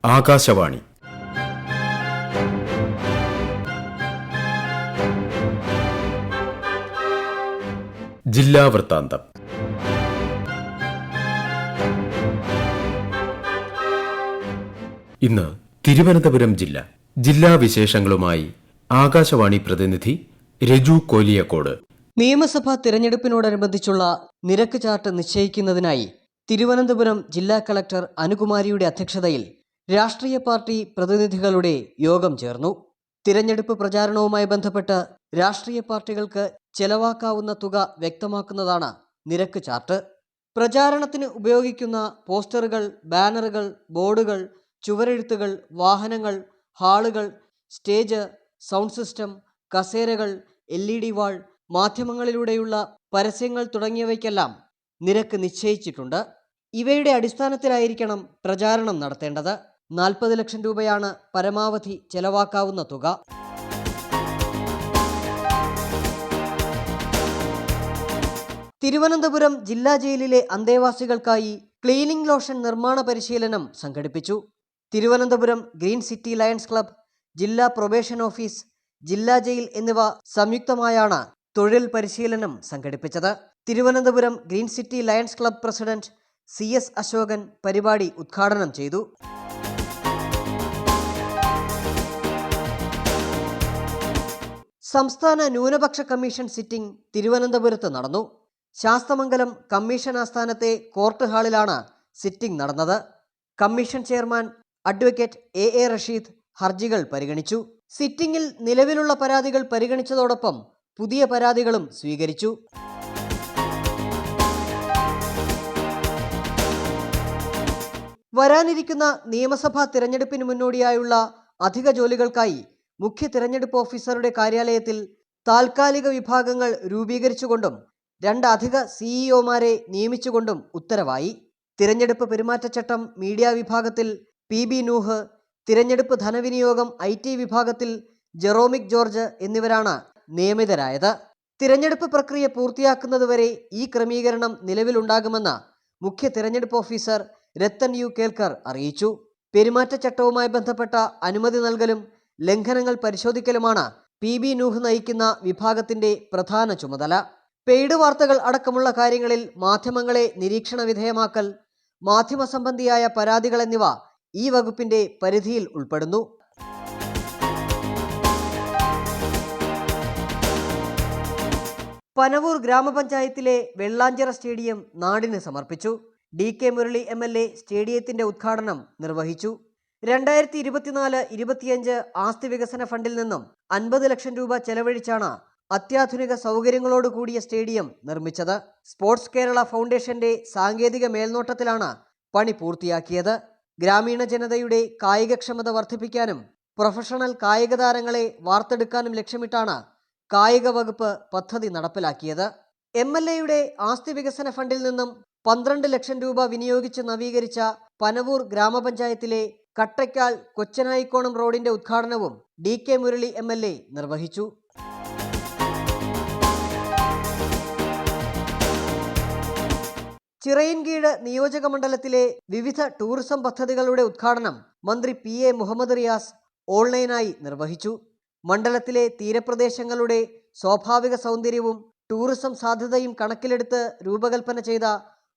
ആകാശവാണി. ജില്ലാ വൃത്താന്തം. ഇന്ന് തിരുവനന്തപുരം ജില്ലാ വിശേഷങ്ങളുമായി ആകാശവാണി പ്രതിനിധി രജു കോലിയക്കോട്. നിയമസഭാ തിരഞ്ഞെടുപ്പിനോടനുബന്ധിച്ചുള്ള നിരക്ക് ചാർട്ട് നിശ്ചയിക്കുന്നതിനായി തിരുവനന്തപുരം ജില്ലാ കളക്ടർ അനുകുമാരിയുടെ അധ്യക്ഷതയിൽ രാഷ്ട്രീയ പാർട്ടി പ്രതിനിധികളുടെ യോഗം ചേർന്നു. തിരഞ്ഞെടുപ്പ് പ്രചാരണവുമായി ബന്ധപ്പെട്ട് രാഷ്ട്രീയ പാർട്ടികൾക്ക് ചെലവാക്കാവുന്ന തുക വ്യക്തമാക്കുന്നതാണ് നിരക്ക് ചാർട്ട്. പ്രചാരണത്തിന് ഉപയോഗിക്കുന്ന പോസ്റ്ററുകൾ, ബാനറുകൾ, ബോർഡുകൾ, ചുവരെഴുത്തുകൾ, വാഹനങ്ങൾ, ഹാളുകൾ, സ്റ്റേജ്, സൗണ്ട് സിസ്റ്റം, കസേരകൾ, LED വാൾ, മാധ്യമങ്ങളിലൂടെയുള്ള പരസ്യങ്ങൾ തുടങ്ങിയവയ്ക്കെല്ലാം നിരക്ക് നിശ്ചയിച്ചിട്ടുണ്ട്. ഇവയുടെ അടിസ്ഥാനത്തിലായിരിക്കണം പ്രചാരണം നടത്തേണ്ടത്. 40 ലക്ഷം രൂപയാണ് പരമാവധി ചെലവാക്കാവുന്ന തുക. തിരുവനന്തപുരം ജില്ലാ ജയിലിലെ അന്തേവാസികൾക്കായി ക്ലീനിംഗ് ലോഷൻ നിർമ്മാണ പരിശീലനം സംഘടിപ്പിച്ചു. Thiruvananthapuram green city lions club, ജില്ലാ പ്രൊബേഷൻ ഓഫീസ്, ജില്ലാ ജയിൽ എന്നിവ സംയുക്തമായാണ് തൊഴിൽ പരിശീലനം സംഘടിപ്പിച്ചത്. Thiruvananthapuram green city lions club president CS Ashokan പരിപാടി ഉദ്ഘാടനം ചെയ്തു. സംസ്ഥാന ന്യൂനപക്ഷ കമ്മീഷൻ സിറ്റിംഗ് തിരുവനന്തപുരത്ത് നടന്നു. ശാസ്തമംഗലം കമ്മീഷൻ ആസ്ഥാനത്തെ കോർട്ട് ഹാളിലാണ് സിറ്റിംഗ് നടന്നത്. Commission chairman advocate AA Rasheed ഹർജികൾ പരിഗണിച്ചു. സിറ്റിംഗിൽ നിലവിലുള്ള പരാതികൾ പരിഗണിച്ചതോടൊപ്പം പുതിയ പരാതികളും സ്വീകരിച്ചു. വരാനിരിക്കുന്ന നിയമസഭാ തിരഞ്ഞെടുപ്പിന് മുന്നോടിയായുള്ള അധിക ജോലികൾക്കായി മുഖ്യ തിരഞ്ഞെടുപ്പ് ഓഫീസറുടെ കാര്യാലയത്തിൽ താൽക്കാലിക വിഭാഗങ്ങൾ രൂപീകരിച്ചുകൊണ്ടും 2 അധിക CEO-മാരെ നിയമിച്ചുകൊണ്ടും ഉത്തരവായി. തിരഞ്ഞെടുപ്പ് പെരുമാറ്റച്ചട്ടം മീഡിയ വിഭാഗത്തിൽ PB നൂഹ്, തിരഞ്ഞെടുപ്പ് ധനവിനിയോഗം IT വിഭാഗത്തിൽ ജെറോമിക് ജോർജ് എന്നിവരാണ് നിയമിതരായത്. തിരഞ്ഞെടുപ്പ് പ്രക്രിയ പൂർത്തിയാക്കുന്നതുവരെ ഈ ക്രമീകരണം നിലവിലുണ്ടാകുമെന്ന് മുഖ്യ തിരഞ്ഞെടുപ്പ് ഓഫീസർ രത്തൻ U കേൽക്കർ അറിയിച്ചു. പെരുമാറ്റച്ചട്ടവുമായി ബന്ധപ്പെട്ട അനുമതി നൽകലും ലംഘനങ്ങൾ പരിശോധിക്കലുമാണ് PB നൂഹ് നയിക്കുന്ന വിഭാഗത്തിന്റെ പ്രധാന ചുമതല. പെയ്ഡ് വാർത്തകൾ അടക്കമുള്ള കാര്യങ്ങളിൽ മാധ്യമങ്ങളെ നിരീക്ഷണ വിധേയമാക്കൽ, മാധ്യമ സംബന്ധിയായ പരാതികൾ എന്നിവ ഈ വകുപ്പിന്റെ പരിധിയിൽ ഉൾപ്പെടുന്നു. പനവൂർ ഗ്രാമപഞ്ചായത്തിലെ വെള്ളാഞ്ചിറ സ്റ്റേഡിയം നാടിന് സമർപ്പിച്ചു. DK മുരളി MLA സ്റ്റേഡിയത്തിന്റെ ഉദ്ഘാടനം നിർവഹിച്ചു. 2024-25 ആസ്തി വികസന ഫണ്ടിൽ നിന്നും 50 ലക്ഷം രൂപ ചെലവഴിച്ചാണ് അത്യാധുനിക സൗകര്യങ്ങളോട് കൂടിയ സ്റ്റേഡിയം നിർമ്മിച്ചത്. സ്പോർട്സ് കേരള ഫൗണ്ടേഷന്റെ സാങ്കേതിക മേൽനോട്ടത്തിലാണ് പണി പൂർത്തിയാക്കിയത്. ഗ്രാമീണ ജനതയുടെ കായികക്ഷമത വർദ്ധിപ്പിക്കാനും പ്രൊഫഷണൽ കായിക താരങ്ങളെ വാർത്തെടുക്കാനും ലക്ഷ്യമിട്ടാണ് കായിക വകുപ്പ് പദ്ധതി നടപ്പിലാക്കിയത്. MLAയുടെ ആസ്തി വികസന ഫണ്ടിൽ നിന്നും 12 ലക്ഷം രൂപ വിനിയോഗിച്ച് നവീകരിച്ച പനവൂർ ഗ്രാമപഞ്ചായത്തിലെ കട്ടയ്ക്കാൽ കൊച്ചനായിക്കോണം റോഡിന്റെ ഉദ്ഘാടനവും DK മുരളി MLA നിർവഹിച്ചു. ചിറയിൻകീഴ് നിയോജക മണ്ഡലത്തിലെ വിവിധ ടൂറിസം പദ്ധതികളുടെ ഉദ്ഘാടനം മന്ത്രി PA മുഹമ്മദ് റിയാസ് ഓൺലൈനായി നിർവഹിച്ചു. മണ്ഡലത്തിലെ തീരപ്രദേശങ്ങളുടെ സ്വാഭാവിക സൗന്ദര്യവും ടൂറിസം സാധ്യതയും കണക്കിലെടുത്ത് രൂപകൽപ്പന ചെയ്ത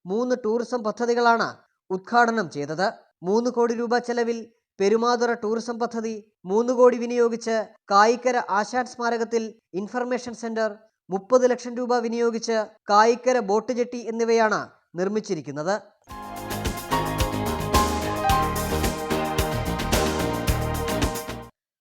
3 ടൂറിസം പദ്ധതികളാണ് ഉദ്ഘാടനം ചെയ്തത്. 3 കോടി രൂപ ചെലവിൽ പെരുമാതുറ ടൂറിസം പദ്ധതി, 3 കോടി വിനിയോഗിച്ച് കായിക്കര ആശാൻ സ്മാരകത്തിൽ ഇൻഫർമേഷൻ സെന്റർ, 30 ലക്ഷം രൂപ വിനിയോഗിച്ച് കായിക്കര ബോട്ട് ജെട്ടി എന്നിവയാണ് നിർമ്മിച്ചിരിക്കുന്നത്.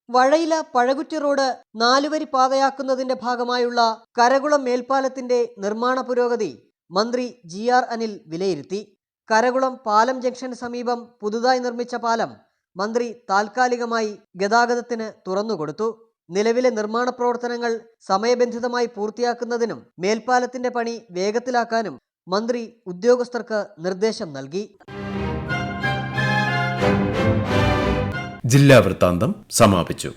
വഴയില പഴകുറ്റി റോഡ് 4 വരി പാതയാക്കുന്നതിന്റെ ഭാഗമായുള്ള കരകുളം മേൽപ്പാലത്തിന്റെ നിർമ്മാണ പുരോഗതി മന്ത്രി GR അനിൽ വിലയിരുത്തി. കരകുളം പാലം ജംഗ്ഷന് സമീപം പുതുതായി നിർമ്മിച്ച പാലം മന്ത്രി താൽക്കാലികമായി ഗതാഗതത്തിന് തുറന്നുകൊടുത്തു. നിലവിലെ നിർമ്മാണ പ്രവർത്തനങ്ങൾ സമയബന്ധിതമായി പൂർത്തിയാക്കുന്നതിനും മേൽപ്പാലത്തിന്റെ പണി വേഗത്തിലാക്കാനും മന്ത്രി ഉദ്യോഗസ്ഥർക്ക് നിർദ്ദേശം നൽകി. ജില്ലാ വൃത്താന്തം സമാപിച്ചു.